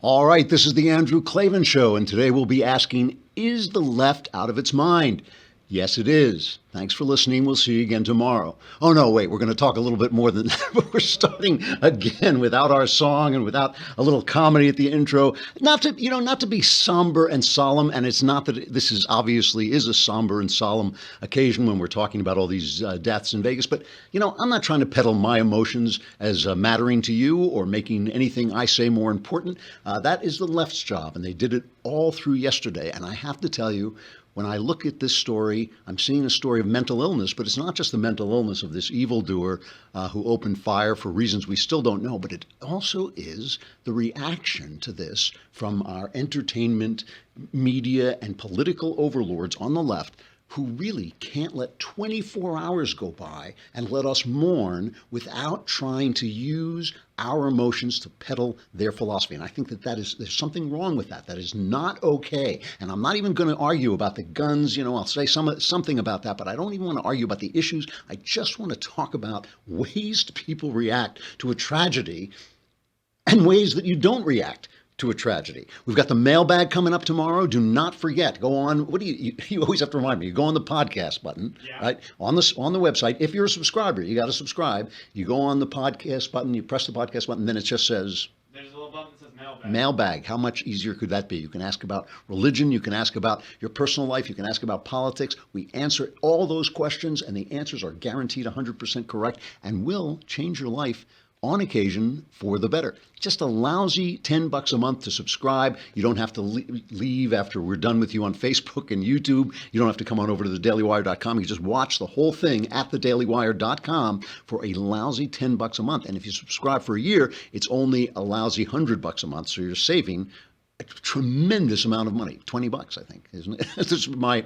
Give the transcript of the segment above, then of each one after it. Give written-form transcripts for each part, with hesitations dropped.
All right, this is the Andrew Klavan Show, and today we'll be asking, is the left out of its mind? Yes, it is. Thanks for listening. We'll see you again tomorrow. Oh, no, wait, we're going to talk a little bit more than that, but we're starting again without our song and without a little comedy at the intro. Not to be somber and solemn, and it's not that this is obviously is a somber and solemn occasion when we're talking about all these deaths in Vegas, but, I'm not trying to peddle my emotions as mattering to you or making anything I say more important. That is the left's job, and they did it all through yesterday, and I have to tell you, when I look at this story, I'm seeing a story of mental illness, but it's not just the mental illness of this evildoer who opened fire for reasons we still don't know, but it also is the reaction to this from our entertainment, media, and political overlords on the left who really can't let 24 hours go by and let us mourn without trying to use our emotions to peddle their philosophy. And I think there's something wrong with that. That is not okay. And I'm not even going to argue about the guns. I'll say something about that, but I don't even want to argue about the issues. I just want to talk about ways people react to a tragedy and ways that you don't react to a tragedy. We've got the mailbag coming up tomorrow. Do not forget. Go on. You always have to remind me. You go on the podcast button, right? On the website. If you're a subscriber, you got to subscribe. You go on the podcast button. You press the podcast button. Then it just says. There's a little button that says mailbag. Mailbag. How much easier could that be? You can ask about religion. You can ask about your personal life. You can ask about politics. We answer all those questions, and the answers are guaranteed 100% correct and will change your life on occasion for the better. Just a lousy $10 a month to subscribe. You don't have to leave after we're done with you on Facebook and YouTube. You don't have to come on over to thedailywire.com. You just watch the whole thing at thedailywire.com for a lousy $10 a month. And if you subscribe for a year, it's only a lousy $100 a month. So you're saving a tremendous amount of money, $20, I think, isn't it? This is my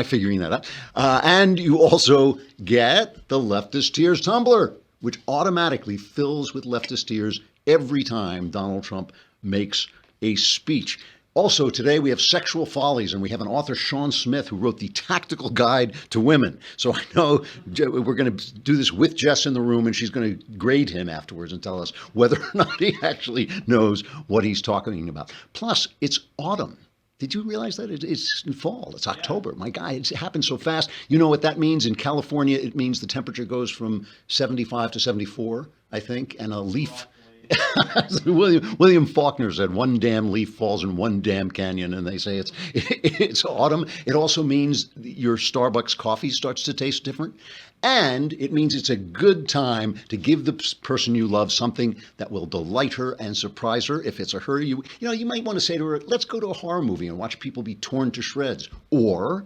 figuring that out. And you also get the Leftist Tears tumbler, which automatically fills with leftist tears every time Donald Trump makes a speech. Also, today we have Sexual Follies, and we have an author, Sean Smith, who wrote the Tactical Guide to Women. So I know we're going to do this with Jess in the room, and she's going to grade him afterwards and tell us whether or not he actually knows what he's talking about. Plus, it's autumn. Did you realize that? It's fall. It's October. My God, it happens so fast. You know what that means? In California, it means the temperature goes from 75 to 74, I think, and a leaf. William Faulkner said, one damn leaf falls in one damn canyon, and they say it's autumn. It also means your Starbucks coffee starts to taste different. And it means it's a good time to give the person you love something that will delight her and surprise her. If it's a her, you might want to say to her, let's go to a horror movie and watch people be torn to shreds. Or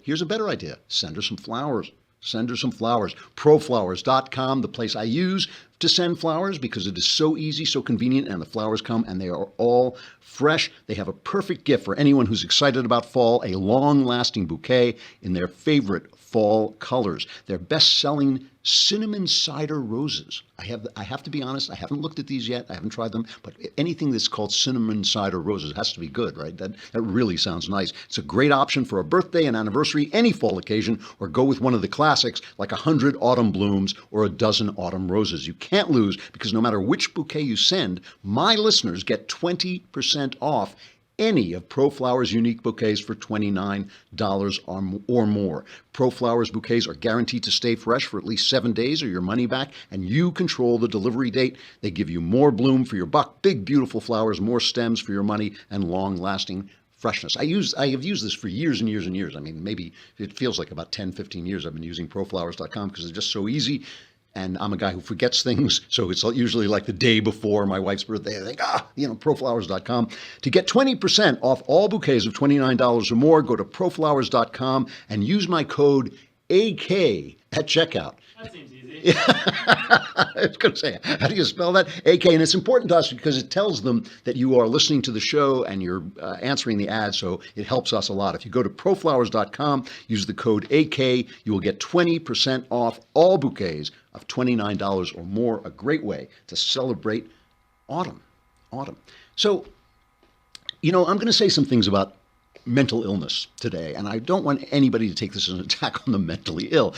here's a better idea. Send her some flowers. Send her some flowers. Proflowers.com, the place I use to send flowers because it is so easy, so convenient, and the flowers come and they are all fresh. They have a perfect gift for anyone who's excited about fall, a long-lasting bouquet in their favorite fall colors. Their best-selling cinnamon cider roses. I have to be honest, I haven't looked at these yet. I haven't tried them, but anything that's called cinnamon cider roses has to be good, right? That really sounds nice. It's a great option for a birthday, an anniversary, any fall occasion, or go with one of the classics like 100 autumn blooms or a dozen autumn roses. You can't lose because no matter which bouquet you send, my listeners get 20% off any of ProFlowers unique bouquets for $29 or more. ProFlowers bouquets are guaranteed to stay fresh for at least 7 days or your money back, and you control the delivery date. They give you more bloom for your buck, big, beautiful flowers, more stems for your money, and long-lasting freshness. I have used this for years and years and years. I mean, maybe it feels like about 10, 15 years I've been using ProFlowers.com because it's just so easy. And I'm a guy who forgets things, so it's usually like the day before my wife's birthday. I think, proflowers.com. To get 20% off all bouquets of $29 or more, go to proflowers.com and use my code AK at checkout. That seems easy. I was going to say, how do you spell that? AK. And it's important to us because it tells them that you are listening to the show and you're answering the ad, so it helps us a lot. If you go to proflowers.com, use the code AK, you will get 20% off all bouquets of $29 or more. A great way to celebrate autumn. So, I'm going to say some things about mental illness today, and I don't want anybody to take this as an attack on the mentally ill.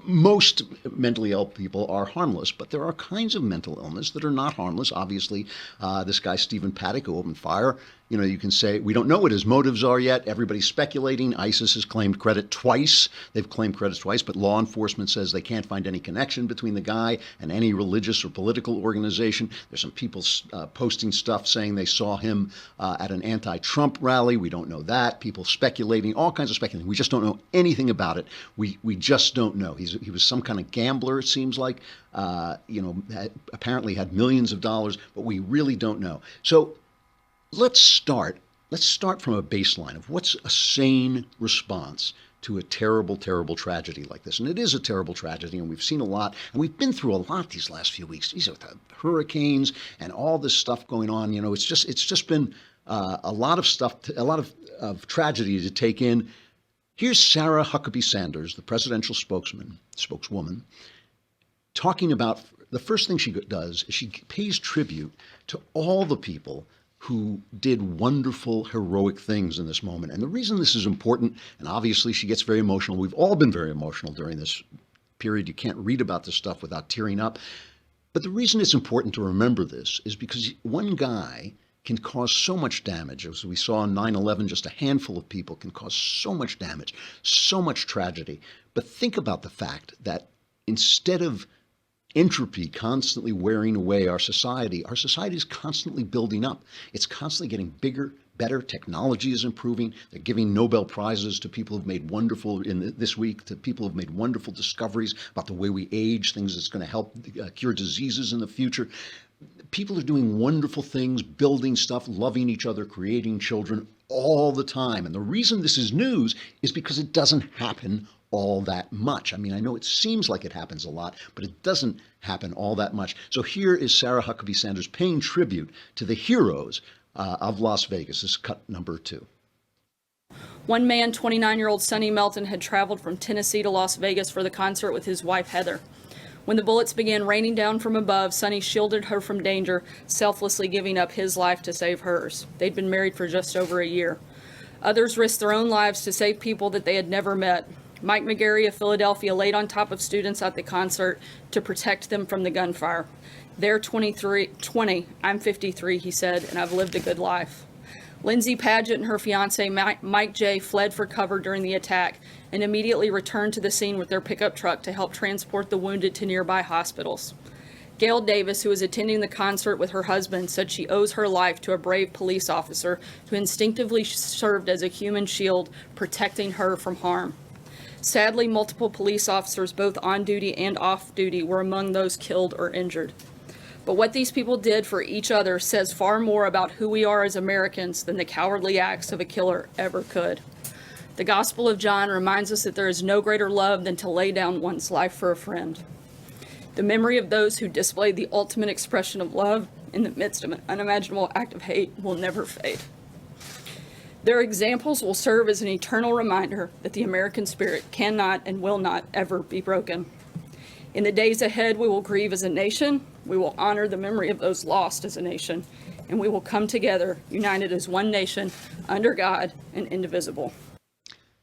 most mentally ill people are harmless, but there are kinds of mental illness that are not harmless. Obviously, this guy, Stephen Paddock, who opened fire, you can say we don't know what his motives are yet. Everybody's speculating. ISIS has claimed credit twice. They've claimed credit twice, but law enforcement says they can't find any connection between the guy and any religious or political organization. There's some people posting stuff saying they saw him at an anti-Trump rally. We don't know that. People speculating, all kinds of speculating. We just don't know anything about it. We just don't know. He was some kind of gambler, it seems like. Apparently had millions of dollars, but we really don't know. So let's start from a baseline of what's a sane response to a terrible, terrible tragedy like this. And it is a terrible tragedy, and we've seen a lot, and we've been through a lot these last few weeks. These are the hurricanes and all this stuff going on. It's just been a lot of stuff, a lot of tragedy to take in. Here's Sarah Huckabee Sanders, the presidential spokeswoman, talking about the first thing she does is she pays tribute to all the people who did wonderful, heroic things in this moment. And the reason this is important, and obviously she gets very emotional, we've all been very emotional during this period. You can't read about this stuff without tearing up. But the reason it's important to remember this is because one guy can cause so much damage. As we saw on 9/11, just a handful of people can cause so much damage, so much tragedy. But think about the fact that instead of entropy constantly wearing away our society is constantly building up. It's constantly getting bigger, better. Technology is improving. They're giving Nobel Prizes to people who've made wonderful, this week, to people who've made wonderful discoveries about the way we age, things that's going to help cure diseases in the future. People are doing wonderful things, building stuff, loving each other, creating children all the time. And the reason this is news is because it doesn't happen all that much. I mean, I know it seems like it happens a lot, but it doesn't happen all that much. So here is Sarah Huckabee Sanders paying tribute to the heroes of Las Vegas. This is cut number 2. One man, 29-year-old Sonny Melton, had traveled from Tennessee to Las Vegas for the concert with his wife, Heather. When the bullets began raining down from above, Sonny shielded her from danger, selflessly giving up his life to save hers. They'd been married for just over a year. Others risked their own lives to save people that they had never met. Mike McGarry of Philadelphia laid on top of students at the concert to protect them from the gunfire. They're 20, I'm 53, he said, and I've lived a good life. Lindsay Paget and her fiance, Mike J., fled for cover during the attack and immediately returned to the scene with their pickup truck to help transport the wounded to nearby hospitals. Gail Davis, who was attending the concert with her husband, said she owes her life to a brave police officer who instinctively served as a human shield, protecting her from harm. Sadly, multiple police officers, both on duty and off duty, were among those killed or injured. But what these people did for each other says far more about who we are as Americans than the cowardly acts of a killer ever could. The Gospel of John reminds us that there is no greater love than to lay down one's life for a friend. The memory of those who displayed the ultimate expression of love in the midst of an unimaginable act of hate will never fade. Their examples will serve as an eternal reminder that the American spirit cannot and will not ever be broken. In the days ahead, we will grieve as a nation, we will honor the memory of those lost as a nation, and we will come together, united as one nation, under God and indivisible.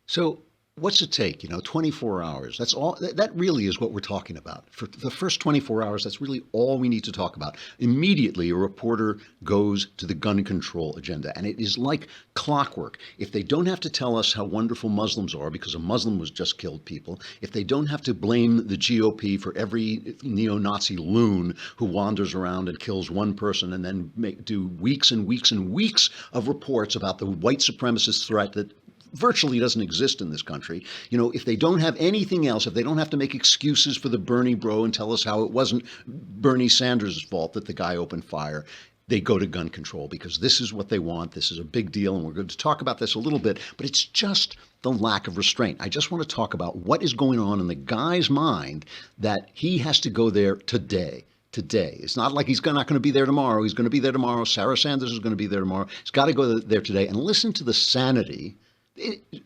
So what's it take? 24 hours. That's all. That really is what we're talking about. For the first 24 hours, that's really all we need to talk about. Immediately, a reporter goes to the gun control agenda, and it is like clockwork. If they don't have to tell us how wonderful Muslims are because a Muslim was just killed people, if they don't have to blame the GOP for every neo-Nazi loon who wanders around and kills one person and then do weeks and weeks and weeks of reports about the white supremacist threat that virtually doesn't exist in this country. If they don't have anything else, if they don't have to make excuses for the Bernie bro and tell us how it wasn't Bernie Sanders' fault that the guy opened fire, they go to gun control because this is what they want. This is a big deal, and we're going to talk about this a little bit, but it's just the lack of restraint. I just want to talk about what is going on in the guy's mind that he has to go there today. It's not like he's not going to be there tomorrow. He's going to be there tomorrow. Sarah Sanders is going to be there tomorrow. He's got to go there today and listen to the sanity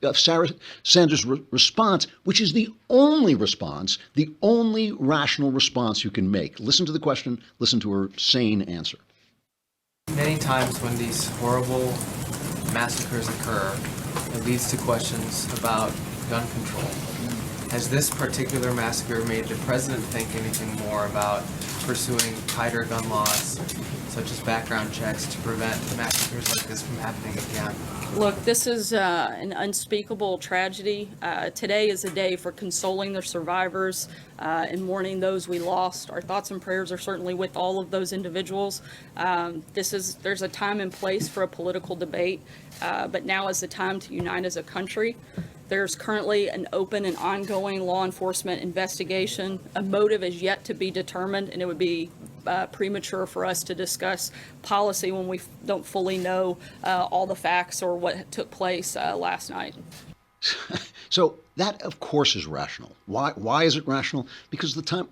of Sarah Sanders' response, which is the only response, the only rational response you can make. Listen to the question, listen to her sane answer. Many times when these horrible massacres occur, it leads to questions about gun control. Has this particular massacre made the president think anything more about pursuing tighter gun laws, such as background checks, to prevent massacres like this from happening again? Look, this is an unspeakable tragedy. Today is a day for consoling the survivors and mourning those we lost. Our thoughts and prayers are certainly with all of those individuals. There's a time and place for a political debate, but now is the time to unite as a country. There's currently an open and ongoing law enforcement investigation. A motive is yet to be determined, and it would be premature for us to discuss policy when we don't fully know all the facts or what took place last night. So that, of course, is rational. Why is it rational? Because the time,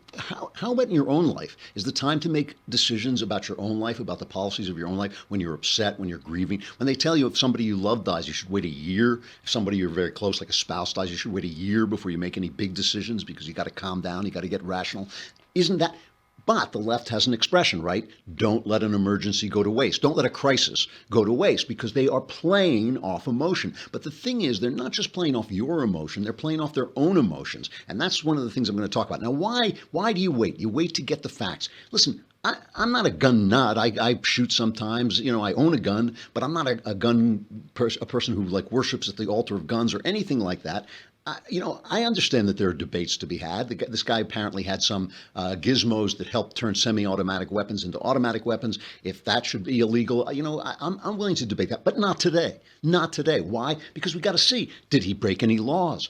how about in your own life? Is the time to make decisions about your own life, about the policies of your own life, when you're upset, when you're grieving? When they tell you if somebody you love dies, you should wait a year. If somebody you're very close, like a spouse, dies, you should wait a year before you make any big decisions because you got to calm down, you got to get rational. Isn't that? But the left has an expression, right? Don't let an emergency go to waste. Don't let a crisis go to waste, because they are playing off emotion. But the thing is, they're not just playing off your emotion, they're playing off their own emotions. And that's one of the things I'm going to talk about. Now, why do you wait? You wait to get the facts. Listen, I'm not a gun nut. I shoot sometimes. You know, I own a gun, but I'm not a person who like worships at the altar of guns or anything like that. I understand that there are debates to be had. This guy apparently had some gizmos that helped turn semi-automatic weapons into automatic weapons. If that should be illegal, I'm willing to debate that, but not today. Not today. Why? Because we got to see, did he break any laws?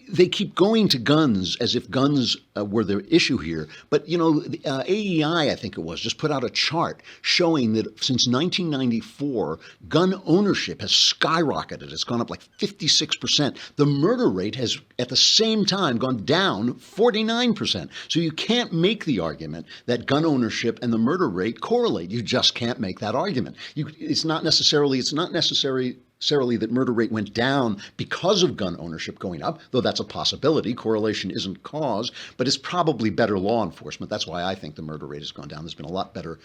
They keep going to guns as if guns were the issue here. But, the AEI, I think it was, just put out a chart showing that since 1994, gun ownership has skyrocketed. It's gone up like 56%. The murder rate has, at the same time, gone down 49%. So you can't make the argument that gun ownership and the murder rate correlate. You just can't make that argument. It's not necessarily that murder rate went down because of gun ownership going up, though that's a possibility. Correlation isn't cause, but it's probably better law enforcement. That's why I think the murder rate has gone down. There's been a lot better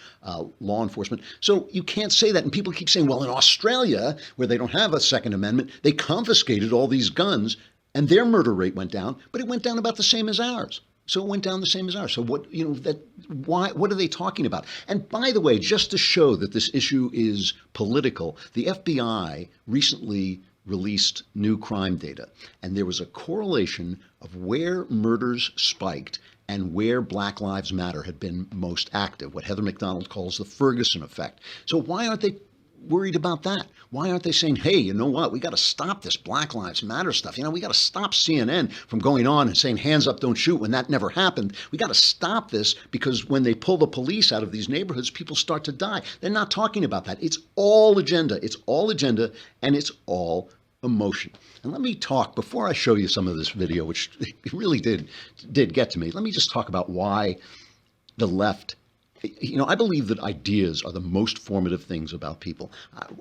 law enforcement. So you can't say that. And people keep saying, well, in Australia, where they don't have a Second Amendment, they confiscated all these guns and their murder rate went down, but it went down about the same as ours. So it went down the same as ours. So what are they talking about? And by the way, just to show that this issue is political, the FBI recently released new crime data, and there was a correlation of where murders spiked and where Black Lives Matter had been most active, what Heather McDonald calls the Ferguson effect. So why aren't they worried about that? Why aren't they saying, hey, you know what, we got to stop this Black Lives Matter stuff. We got to stop CNN from going on and saying hands up, don't shoot, when that never happened. We got to stop this, because when they pull the police out of these neighborhoods, people start to die. They're not talking about that. It's all agenda. It's all agenda, and it's all emotion. And let me talk, before I show you some of this video, which really did get to me, let me just talk about why the left, I believe that ideas are the most formative things about people.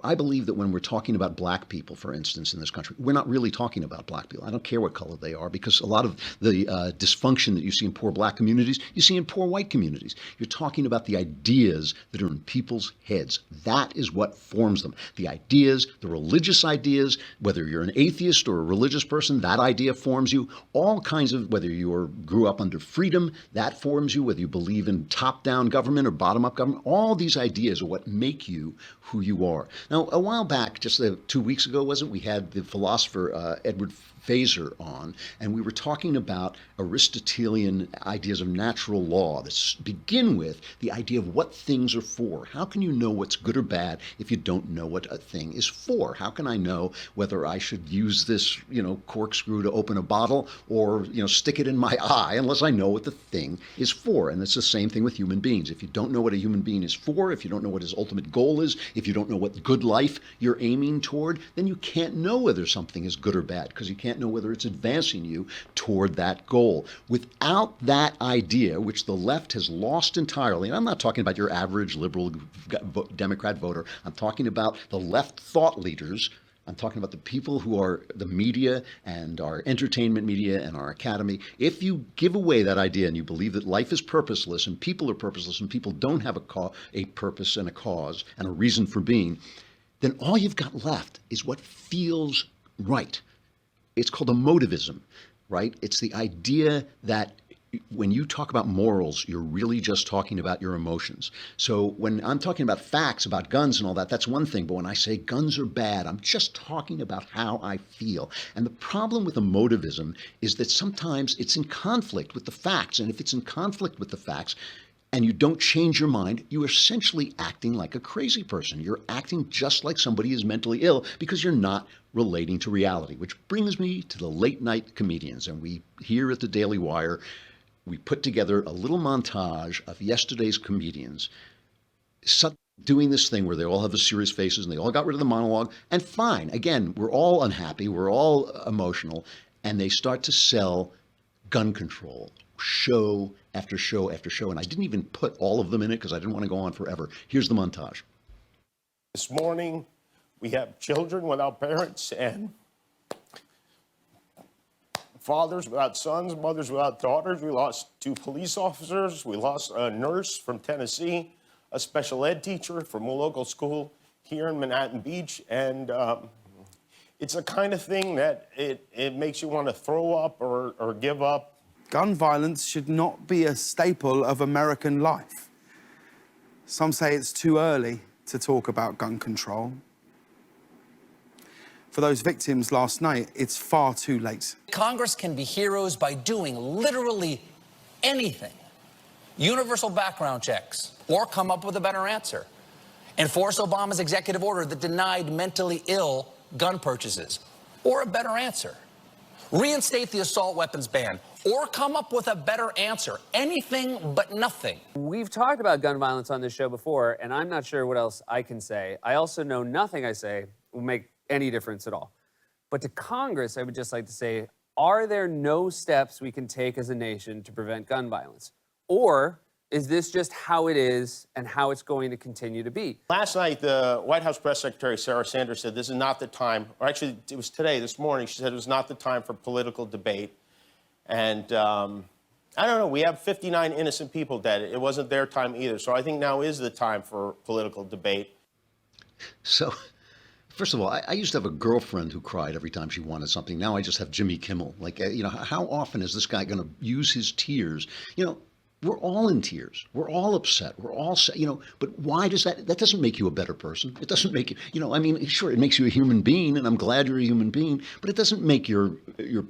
I believe that when we're talking about black people, for instance, in this country, we're not really talking about black people. I don't care what color they are, because a lot of the dysfunction that you see in poor black communities, you see in poor white communities. You're talking about the ideas that are in people's heads. That is what forms them. The ideas, the religious ideas, whether you're an atheist or a religious person, that idea forms you. All kinds of, whether you grew up under freedom, that forms you. Whether you believe in top-down government or bottom-up government, all these ideas are what make you who you are. Now, a while back, just 2 weeks ago, was it, we had the philosopher Edward Phaser on, and we were talking about Aristotelian ideas of natural law that begin with the idea of what things are for. How can you know what's good or bad if you don't know what a thing is for? How can I know whether I should use this, corkscrew to open a bottle, or, stick it in my eye, unless I know what the thing is for? And it's the same thing with human beings. If you don't know what a human being is for, if you don't know what his ultimate goal is, if you don't know what good life you're aiming toward, then you can't know whether something is good or bad, because you can't know whether it's advancing you toward that goal. Without that idea, which the left has lost entirely, and I'm not talking about your average liberal Democrat voter, I'm talking about the left thought leaders. I'm talking about the people who are the media and our entertainment media and our academy. If you give away that idea and you believe that life is purposeless and people are purposeless and people don't have a purpose and a cause and a reason for being, then all you've got left is what feels right. it's called emotivism, right? It's the idea that when you talk about morals, you're really just talking about your emotions. So when I'm talking about facts about guns and all that, that's one thing. But when I say guns are bad, I'm just talking about how I feel. And the problem with emotivism is that sometimes it's in conflict with the facts. And if it's in conflict with the facts, and you don't change your mind, you're essentially acting like a crazy person. You're acting just like somebody is mentally ill because you're not relating to reality, which brings me to the late night comedians. And we here at the Daily Wire, we put together a little montage of yesterday's comedians doing this thing where they all have the serious faces and they all got rid of the monologue. And fine, again, we're all unhappy, we're all emotional, and they start to sell gun control show after show after show. And I didn't even put all of them in it because I didn't want to go on forever. Here's the montage. This morning, we have children without parents and fathers without sons, mothers without daughters. We lost 2 police officers. We lost a nurse from Tennessee, a special ed teacher from a local school here in Manhattan Beach. And it's a kind of thing that it makes you want to throw up or give up. Gun violence should not be a staple of American life. Some say it's too early to talk about gun control. For those victims last night, it's far too late. Congress can be heroes by doing literally anything. Universal background checks, or come up with a better answer. Enforce Obama's executive order that denied mentally ill gun purchases, or a better answer. Reinstate the assault weapons ban, or come up with a better answer. Anything but nothing. We've talked about gun violence on this show before, and I'm not sure what else I can say. I also know nothing I say will make any difference at all. But to Congress, I would just like to say, are there no steps we can take as a nation to prevent gun violence? Or is this just how it is and how it's going to continue to be? Last night, the White House Press Secretary Sarah Sanders said this is not the time, or actually it was today, this morning, she said it was not the time for political debate. And I don't know, we have 59 innocent people dead. It wasn't their time either. So I think now is the time for political debate. So, first of all, I used to have a girlfriend who cried every time she wanted something. Now I just have Jimmy Kimmel. Like, how often is this guy going to use his tears? We're all in tears. We're all upset. We're all, but why does that doesn't make you a better person. It doesn't make you, sure, it makes you a human being, and I'm glad you're a human being, but it doesn't make your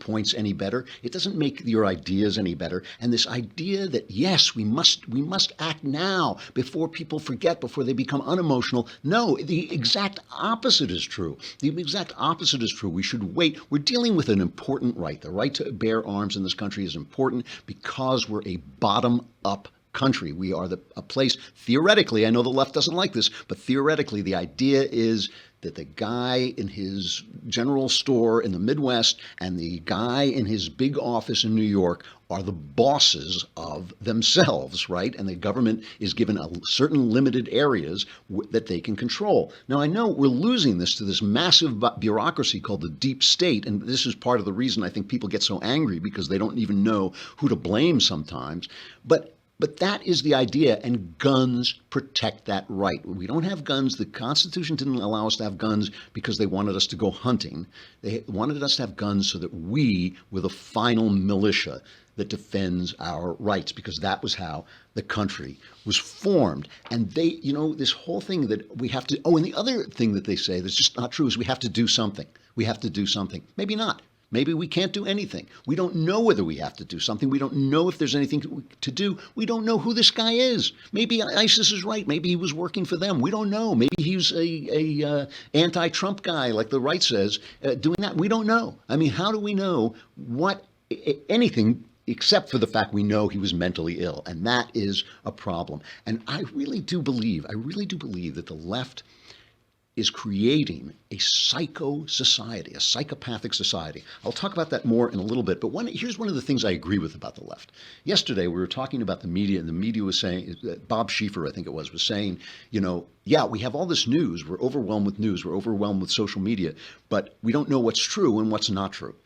points any better. It doesn't make your ideas any better. And this idea that, yes, we must act now before people forget, before they become unemotional. No, the exact opposite is true. The exact opposite is true. We should wait. We're dealing with an important right. The right to bear arms in this country is important because we're a bottom-up country. We are a place, theoretically, I know the left doesn't like this, but theoretically the idea is that the guy in his general store in the Midwest and the guy in his big office in New York are the bosses of themselves, right? And the government is given certain limited areas that they can control. Now, I know we're losing this to this massive bureaucracy called the deep state, and this is part of the reason I think people get so angry, because they don't even know who to blame sometimes. But that is the idea, and guns protect that right. We don't have guns. The Constitution didn't allow us to have guns because they wanted us to go hunting. They wanted us to have guns so that we were the final militia that defends our rights, because that was how the country was formed. And they, this whole thing that we have to, and the other thing that they say that's just not true is we have to do something. We have to do something. Maybe not. Maybe we can't do anything. We don't know whether we have to do something. We don't know if there's anything to do. We don't know who this guy is. Maybe ISIS is right. Maybe he was working for them. We don't know. Maybe he's a anti-Trump guy, like the right says, doing that. We don't know. I mean, how do we know anything except for the fact we know he was mentally ill? And that is a problem. And I really do believe that the left is creating a society, a psychopathic society. I'll talk about that more in a little bit, but here's one of the things I agree with about the left. Yesterday, we were talking about the media, and the media was saying, Bob Schieffer, I think it was saying, yeah, we have all this news, we're overwhelmed with news, we're overwhelmed with social media, but we don't know what's true and what's not true.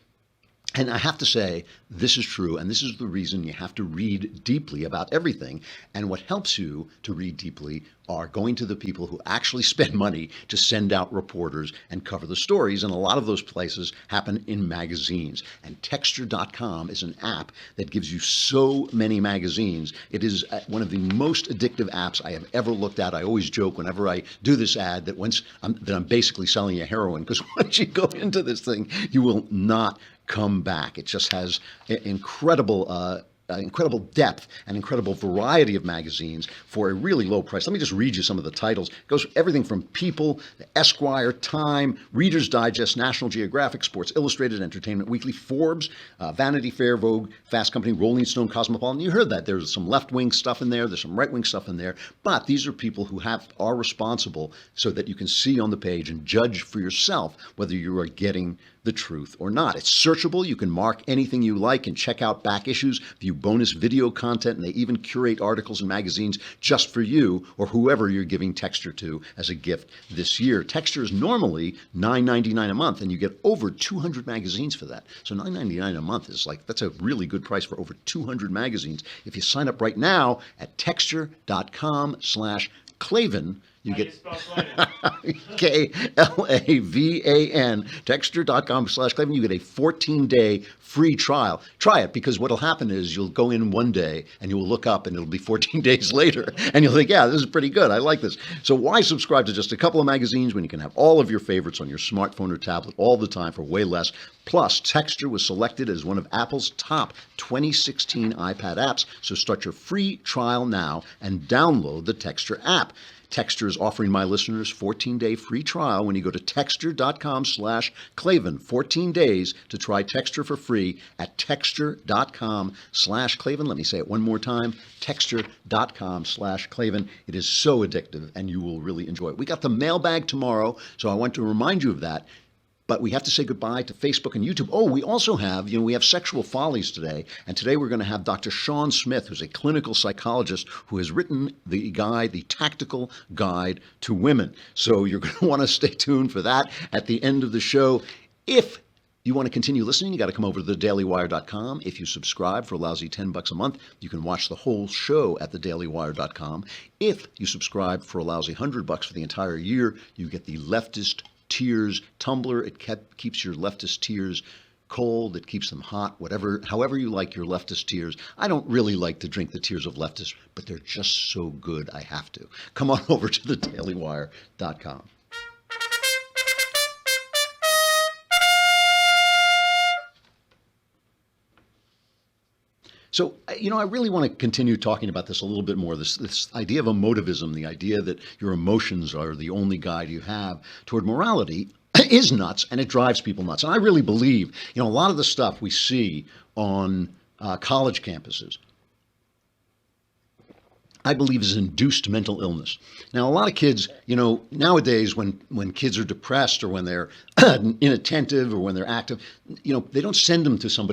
And I have to say, this is true, and this is the reason you have to read deeply about everything. And what helps you to read deeply are going to the people who actually spend money to send out reporters and cover the stories. And a lot of those places happen in magazines. And Texture.com is an app that gives you so many magazines. It is one of the most addictive apps I have ever looked at. I always joke whenever I do this ad that I'm basically selling you heroin, because once you go into this thing, you will not come back. It just has incredible depth and incredible variety of magazines for a really low price. Let me just read you some of the titles. It goes everything from People, Esquire, Time, Reader's Digest, National Geographic, Sports Illustrated, Entertainment Weekly, Forbes, Vanity Fair, Vogue, Fast Company, Rolling Stone, Cosmopolitan. You heard that. There's some left-wing stuff in there. There's some right-wing stuff in there. But these are people who are responsible so that you can see on the page and judge for yourself whether you are getting the truth or not. It's searchable. You can mark anything you like and check out back issues, view bonus video content, and they even curate articles and magazines just for you or whoever you're giving Texture to as a gift this year. Texture is normally $9.99 a month, and you get over 200 magazines for that. So $9.99 a month is that's a really good price for over 200 magazines. If you sign up right now at texture.com/Klavan, you get Klavan, texture.com/Klavan. You get a 14-day free trial. Try it, because what'll happen is you'll go in one day and you'll look up and it'll be 14 days later and you'll think, yeah, this is pretty good. I like this. So why subscribe to just a couple of magazines when you can have all of your favorites on your smartphone or tablet all the time for way less? Plus, Texture was selected as one of Apple's top 2016 iPad apps. So start your free trial now and download the Texture app. Texture is offering my listeners 14-day free trial when you go to texture.com/Klavan. 14 days to try Texture for free at texture.com/Klavan. Let me say it one more time, texture.com/Klavan. It is so addictive and you will really enjoy it. We got the mailbag tomorrow, so I want to remind you of that. But we have to say goodbye to Facebook and YouTube. Oh, we also have, we have Sexual Follies today. And today we're going to have Dr. Sean Smith, who's a clinical psychologist who has written the Tactical Guide to Women. So you're going to want to stay tuned for that at the end of the show. If you want to continue listening, you got to come over to thedailywire.com. If you subscribe for a lousy $10 a month, you can watch the whole show at thedailywire.com. If you subscribe for a lousy $100 for the entire year, you get the Leftist Tears tumbler. It keeps your leftist tears cold. It keeps them hot, however you like your leftist tears. I don't really like to drink the tears of leftists, but they're just so good I have to. Come on over to thedailywire.com. So, I really want to continue talking about this a little bit more, this idea of emotivism, the idea that your emotions are the only guide you have toward morality is nuts, and it drives people nuts. And I really believe, a lot of the stuff we see on college campuses, I believe is induced mental illness. Now, a lot of kids, nowadays when kids are depressed or when they're inattentive or when they're active, they don't send them to somebody